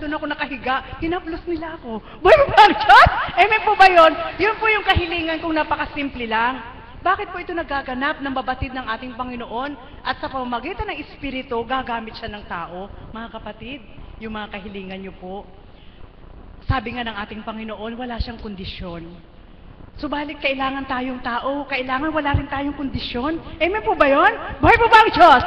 doon ako nakahiga, hinaplos nila ako. Boy, Diyos! Amen po ba yun? Yun po yung kahilingan kong napakasimple lang. Bakit po ito nagaganap ng babatid ng ating Panginoon? At sa pamamagitan ng Espiritu, gagamit siya ng tao. Mga kapatid, yung mga kahilingan niyo po. Sabi nga ng ating Panginoon, wala siyang kondisyon. Subalit kailangan tayong tao, kailangan wala rin tayong kondisyon. Amen po ba yun? Buhay po ba ang Diyos?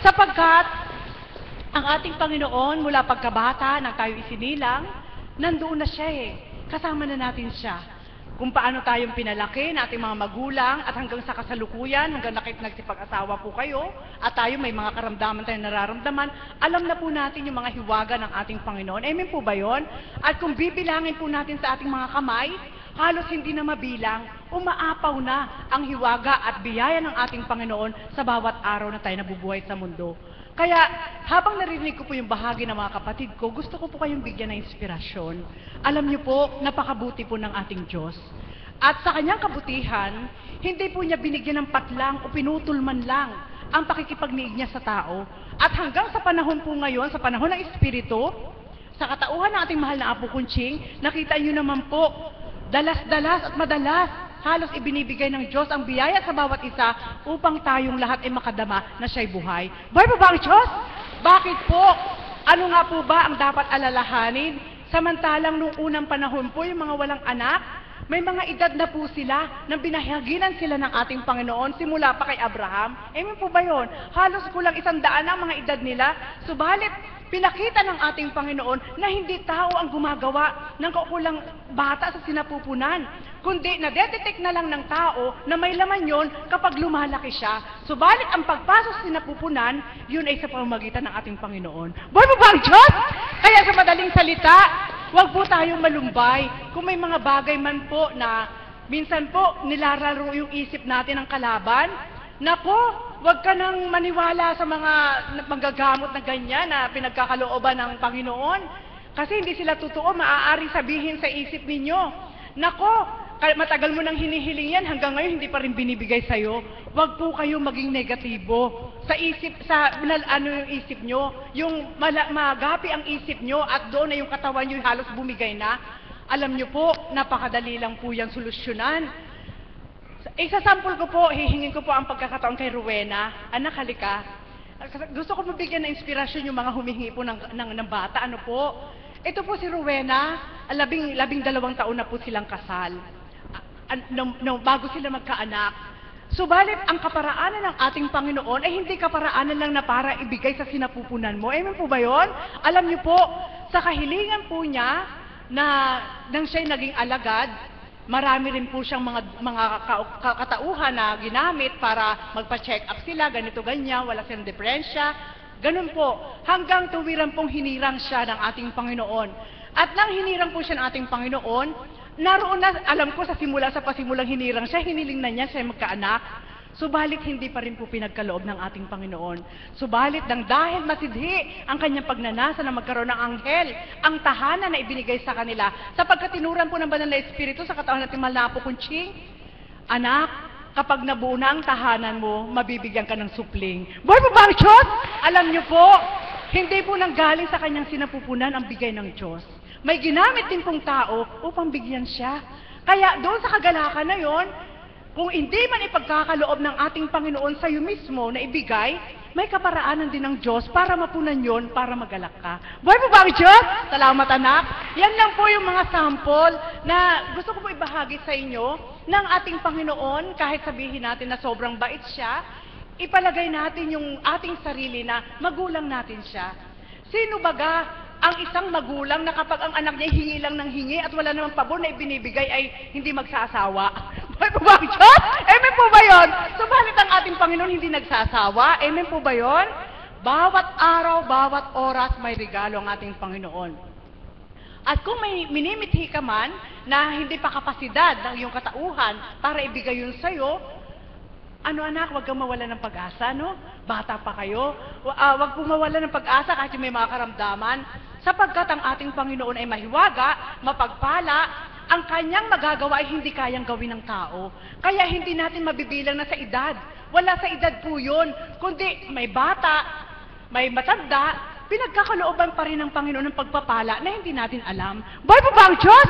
Sapagkat ang ating Panginoon mula pagkabata nang tayo isinilang, nandoon na siya eh. Kasama na natin siya. Kung paano tayong pinalaki ng ating mga magulang at hanggang sa kasalukuyan, hanggang nagsipag-asawa po kayo, at tayo may mga karamdaman tayong nararamdaman, alam na po natin yung mga hiwaga ng ating Panginoon. Amen po ba yun? At kung bibilangin po natin sa ating mga kamay, halos hindi na mabilang, umaapaw na ang hiwaga at biyaya ng ating Panginoon sa bawat araw na tayo nabubuhay sa mundo. Kaya, habang narinig ko po yung bahagi ng mga kapatid ko, gusto ko po kayong bigyan ng inspirasyon. Alam niyo po, napakabuti po ng ating Diyos. At sa kanyang kabutihan, hindi po niya binigyan ng patlang o pinutol man lang ang pakikipagniig niya sa tao. At hanggang sa panahon po ngayon, sa panahon ng Espiritu, sa katauhan ng ating mahal na Apo Kunching, nakita niyo naman po, dalas-dalas at madalas, halos ibinibigay ng Diyos ang biyaya sa bawat isa upang tayong lahat ay makadama na siya'y buhay. Buhay po ba ang Diyos? Bakit po? Ano nga po ba ang dapat alalahanin? Samantalang nung unang panahon po, yung mga walang anak, may mga edad na po sila nang binahaginan sila ng ating Panginoon simula pa kay Abraham. Amen po ba yun? Halos kulang 100 ang mga edad nila. Subalit, pinakita ng ating Panginoon na hindi tao ang gumagawa ng kaukulang bata sa sinapupunan, kundi nadedetect na lang ng tao na may laman yon kapag lumalaki siya. Subalit ang pagpasok sa sinapupunan, yun ay sa pamamagitan ng ating Panginoon. Buhay mo ba ang Diyos? Kaya sa madaling salita, huwag po tayong malumbay. Kung may mga bagay man po na minsan po nilararo yung isip natin ng kalaban, nako, huwag ka nang maniwala sa mga manggagamot na ganyan na pinagkakalooban ng Panginoon. Kasi hindi sila totoo, maaaring sabihin sa isip ninyo, nako, matagal mo nang hinihiling yan, hanggang ngayon hindi pa rin binibigay sa'yo. Huwag po kayo maging negatibo. Sa isip, yung isip nyo, yung magapi ang isip nyo at doon na yung katawan nyo halos bumigay na. Alam nyo po, napakadali lang po yung solusyonan. Isasample ko po, hihingin ko po ang pagkakataon kay Rowena. Anak, halika. Gusto ko mabigyan ng inspirasyon yung mga humihingi po ng bata. Ano po? Ito po si Rowena, 12 taon na po silang kasal. Bago sila magkaanak. Subalit, ang kaparaanan ng ating Panginoon ay hindi kaparaanan lang na para ibigay sa sinapupunan mo. Amen po ba yun? Alam niyo po, sa kahilingan po niya na nang siya'y naging alagad, marami rin po siyang mga katauhan na ginamit para magpa-check up sila, ganito ganyan, wala silang depresya. Ganun po, hanggang tuwiran pong hinirang siya ng ating Panginoon. At nang hinirang po siya ng ating Panginoon, naroon na, alam ko sa pasimulang hinirang siya, hiniling na niya siya magkaanak. Subalit hindi pa rin po pinagkaloob ng ating Panginoon. Subalit dahil masidhi ang kanyang pagnanasa na magkaroon ng anghel, ang tahanan na ibinigay sa kanila, sapagkat tinuran po ng Banal na Espiritu sa katawan natin mahal na Apo Kunching, anak, kapag nabuo na ang tahanan mo, mabibigyan ka ng supling. Buhay po ba ang Diyos? Alam niyo po, hindi po nanggaling sa kanyang sinapupunan ang bigay ng Diyos. May ginamit din pong tao upang bigyan siya. Kaya doon sa kagalakan na yon, kung hindi man ipagkakaloob ng ating Panginoon sa iyo mismo na ibigay, may kaparaanan din ng Diyos para mapunan yon, para magalak ka. Buhay po ba ang Diyos? Salamat anak. Yan lang po yung mga sample na gusto ko po ibahagi sa inyo ng ating Panginoon, kahit sabihin natin na sobrang bait siya, ipalagay natin yung ating sarili na magulang natin siya. Sino baga ang isang magulang na kapag ang anak niya hingi lang ng hingi at wala namang pabor na ibinibigay ay hindi magsasawa? Buhay po ba ang Diyos? Amen po ba yun? Subalit ang ating Panginoon hindi nagsasawa. Amen po ba yun? Bawat araw, bawat oras may regalo ang ating Panginoon. At kung may minimithi ka man na hindi pa kapasidad ng iyong katauhan para ibigay yun sa'yo, ano anak, huwag kang mawala ng pag-asa, no? Bata pa kayo. Huwag pong mawala ng pag-asa kahit may mga karamdaman. Sapagkat ang ating Panginoon ay mahiwaga, mapagpala, ang kanyang magagawa ay hindi kayang gawin ng tao. Kaya hindi natin mabibilang na sa edad. Wala sa edad po yun. Kundi may bata, may matanda, pinagkakalooban pa rin ng Panginoon ng pagpapala na hindi natin alam. Buhay po ba ang Diyos?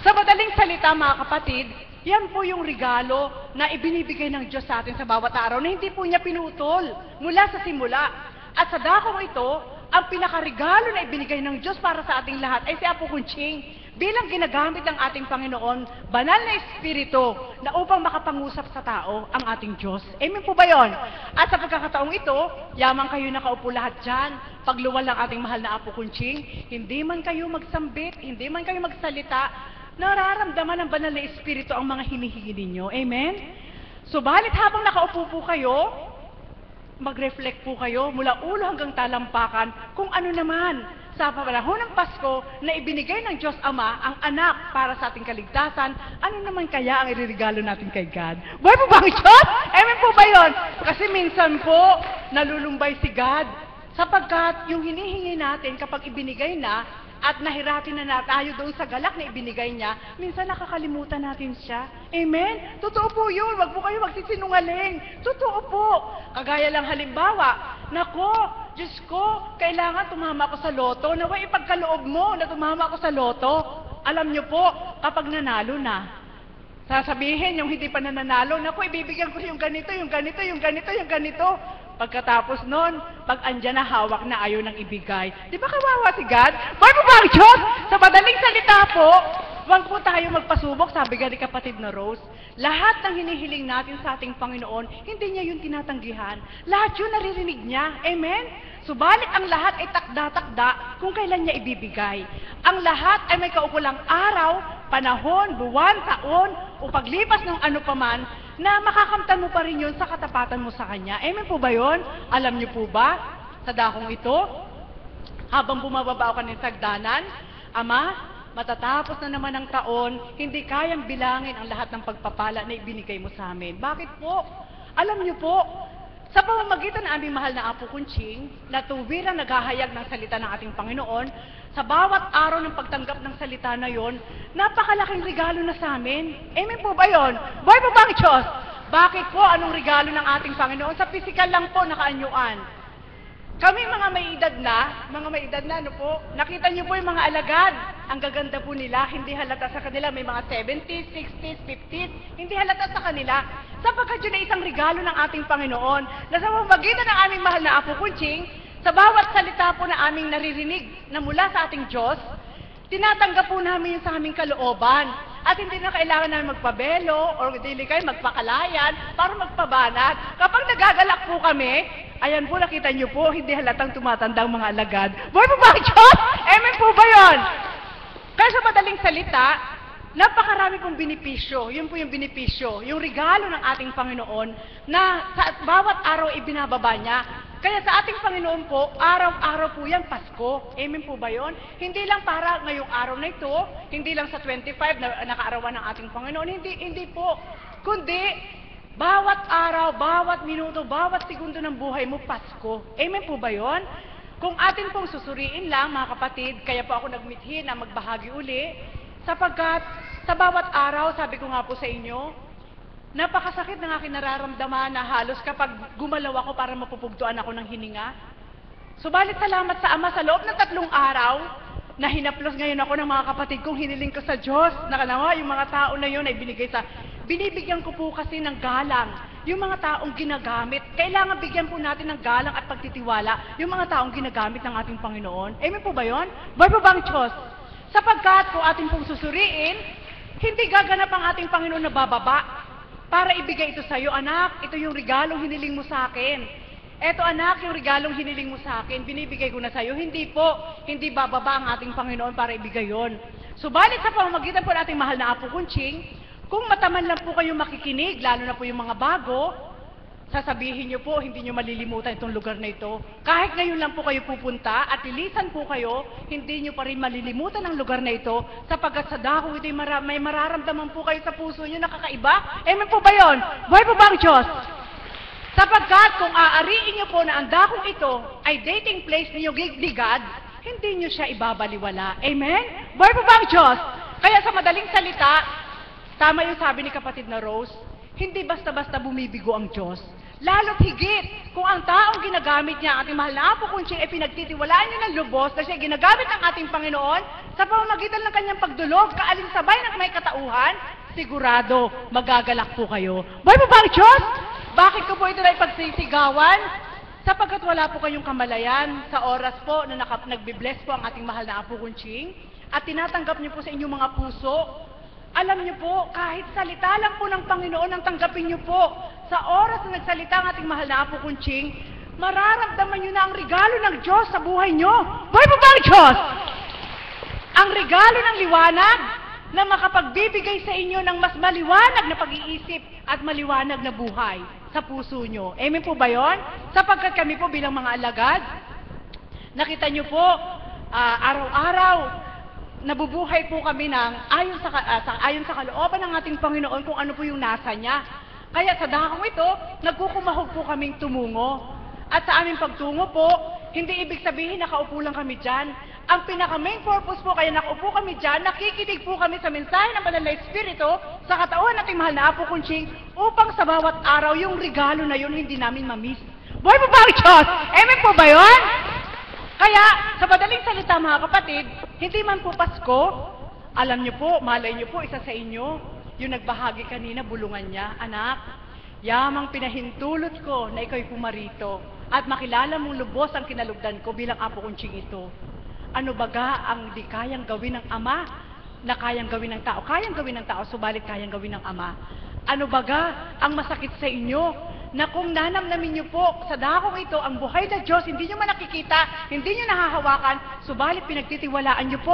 Sa madaling salita, mga kapatid, yan po yung regalo na ibinibigay ng Diyos sa atin sa bawat araw na hindi po niya pinutol mula sa simula. At sa dakong ito, ang pinakaregalo na ibinigay ng Diyos para sa ating lahat ay si Apo Kunching bilang ginagamit ng ating Panginoon, banal na Espiritu na upang makapangusap sa tao ang ating Diyos. Amen po ba yun? At sa pagkakataong ito, yamang kayo nakaupo lahat dyan, pagluwal ng ating mahal na Apo Kunching, hindi man kayo magsambit, hindi man kayo magsalita, nararamdaman ng banal na Espiritu ang mga hinihingi ninyo. Amen? Subalit habang nakaupo po kayo, mag-reflect po kayo mula ulo hanggang talampakan kung ano naman sa panahon ng Pasko na ibinigay ng Diyos Ama ang anak para sa ating kaligtasan, ano naman kaya ang iririgalo natin kay God? Buhay po ba ang Diyos? Amen po ba yun? Kasi minsan po, nalulumbay si God sapagkat yung hinihingi natin kapag ibinigay na at nahiratin na tayo doon sa galak na ibinigay niya, minsan nakakalimutan natin siya. Amen? Totoo po yun. Wag po kayo magsisinungaling. Totoo po. Kagaya lang halimbawa, nako, Diyos ko, kailangan tumama ako sa loto. Naway ipagkaloob mo na tumama ako sa loto. Alam niyo po, kapag nanalo na, sasabihin yung hindi pa nananalo, naku, ibibigyan ko yung ganito, yung ganito, yung ganito, yung ganito. Pagkatapos nun, pag andyan na hawak na ayaw nang ibigay. Di ba kawawa si God? Buhay po ba ang Diyos? Sa madaling salita po, wag po tayo magpasubok, sabi nga ni kapatid na Rose. Lahat ng hinihiling natin sa ating Panginoon, hindi niya yun tinatanggihan. Lahat yun naririnig niya. Amen? Subalit ang lahat ay takda-takda kung kailan niya ibibigay. Ang lahat ay may kaukulang araw, panahon, buwan, taon, o paglipas ng ano paman, na makakamtan mo pa rin yun sa katapatan mo sa Kanya. Amen po ba yun? Alam niyo po ba, sa dakong ito, habang bumababa ako ng sagdanan, Ama, matatapos na naman ang taon, hindi kayang bilangin ang lahat ng pagpapala na ibinigay mo sa amin. Bakit po? Alam niyo po, sa pamamagitan ng aming mahal na Apo Kunching, na tuwirang naghahayag ng salita ng ating Panginoon, sa bawat araw ng pagtanggap ng salita na yon, napakalaking regalo na sa amin. Amen po ba yun? Buhay po ba ang Diyos? Bakit po? Anong regalo ng ating Panginoon? Sa pisikal lang po, nakaanyuan. Kami mga may edad na, ano po, nakita niyo po yung mga alagad. Ang gaganda po nila, hindi halata sa kanila. May mga 70s, 60s, 50s, hindi halata sa kanila. Sapagkat yun ay isang regalo ng ating Panginoon na sa pamamagitan ng aming mahal na Apo Kunching, sa bawat salita po na aming naririnig na mula sa ating Diyos, tinatanggap po namin yun sa aming kalooban. At hindi na kailangan namin magpabelo o hindi kayo magpakalayan para magpabanat. Kapag nagagalak po kami, ayan po, nakita niyo po, hindi halatang tumatandang mga alagad. Buhay po ba ang Diyos? Amen po ba yun? Kaya sa madaling salita, napakarami pong benepisyo. Yun po yung benepisyo, yung regalo ng ating Panginoon na sa bawat araw ibinababa niya. Kaya sa ating Panginoon po, araw-araw po yan Pasko. Amen po ba yun? Hindi lang para ngayong araw na ito, hindi lang sa 25 na nakaarawan ng ating Panginoon, hindi po. Kundi, bawat araw, bawat minuto, bawat segundo ng buhay mo, Pasko. Amen po ba yun? Kung atin pong susuriin lang, mga kapatid, kaya po ako nagmithi na magbahagi uli, sapagkat sa bawat araw, sabi ko nga po sa inyo, napakasakit ng aking nararamdaman na halos kapag gumalaw ako para mapupugtuan ako ng hininga. Subalit salamat sa Ama sa loob ng 3 araw na hinaplos ngayon ako ng mga kapatid kong hiniling ko sa Diyos na kanawa yung mga tao na yun ay binibigyan ko po kasi ng galang. Yung mga taong ginagamit, kailangan bigyan po natin ng galang at pagtitiwala yung mga taong ginagamit ng ating Panginoon. Amen po ba yun? Buhay po ba ang Diyos? Sapagkat kung ating pong susuriin, hindi gaganap ang ating Panginoon na bababa para ibigay ito sa iyo, anak, ito yung regalong hiniling mo sa akin. Eto anak, yung regalong hiniling mo sa akin, binibigay ko na sa iyo. Hindi po, hindi bababa ang ating Panginoon para ibigay yon. Subalit sa pamamagitan po ng ating mahal na Apo Kunching, kung mataman lang po kayo makikinig, lalo na po yung mga bago, sasabihin niyo po, hindi niyo malilimutan itong lugar na ito. Kahit ngayon lang po kayo pupunta at lilisan po kayo, hindi niyo pa rin malilimutan ang lugar na ito sapagkat sa dako ito may mararamdaman po kayo sa puso niyo na kakaiba. Amen po ba yun? Buhay po ba ang Diyos? Sapagkat kung aariin niyo po na ang dakong ito ay dating place ninyo ni God, hindi niyo siya ibabaliwala. Amen? Buhay po ba ang Diyos? Kaya sa madaling salita, tama yung sabi ni kapatid na Rose, hindi basta-basta bumibigo ang Diyos. Lalo't higit kung ang taong ginagamit niya, ang ating mahal na Apo Kunching, ay pinagtitiwalaan niyo ng lubos na siya ginagamit ng ating Panginoon sa pamamagitan ng kanyang pagdulog, kaalinsabay ng may katauhan, sigurado magagalak po kayo. Buhay po ba ang Diyos? Bakit ko po ito na ipagsisigawan? Sapagkat wala po kayong kamalayan sa oras po na nagbibless po ang ating mahal na Apo Kunching at tinatanggap niyo po sa inyong mga puso. Alam niyo po, kahit salita lang po ng Panginoon ang tanggapin niyo po, sa oras na nagsalita ang ating mahal na Apo Kunching, mararamdaman niyo na ang regalo ng Diyos sa buhay niyo. Buhay po ba ang Diyos? Ang regalo ng liwanag na makapagbibigay sa inyo ng mas maliwanag na pag-iisip at maliwanag na buhay sa puso niyo. Amen po ba yun? Sapagkat kami po bilang mga alagad, nakita niyo po, araw-araw, nabubuhay po kami ng ayon sa kalooban ng ating Panginoon kung ano po yung nasa niya. Kaya sa dakong ito, nagkukumahog po kaming tumungo. At sa aming pagtungo po, hindi ibig sabihin nakaupo lang kami dyan. Ang pinaka-main purpose po kaya nakaupo kami dyan, nakikinig po kami sa mensahe ng Banal na Espiritu sa katauhan nating mahal na Apo Kunching upang sa bawat araw yung regalo na yun hindi namin mamiss. Buhay po ba ang Diyos? Amen po ba yun? Kaya, sa madaling salita mga kapatid, hindi man po Pasko, alam niyo po, malay niyo po, isa sa inyo, yung nagbahagi kanina, bulungan niya, anak, yamang pinahintulot ko na ikaw'y pumarito at makilala mong lubos ang kinalugdan ko bilang Apo Kunching ito. Ano baga ang di kayang gawin ng Ama na kayang gawin ng tao? Kayang gawin ng tao, subalit kayang gawin ng Ama. Ano baga ang masakit sa inyo na kung nanamnamin niyo po sa dakong ito ang buhay na Diyos, hindi niyo man nakikita, hindi niyo nahahawakan, subalit pinagtitiwalaan niyo po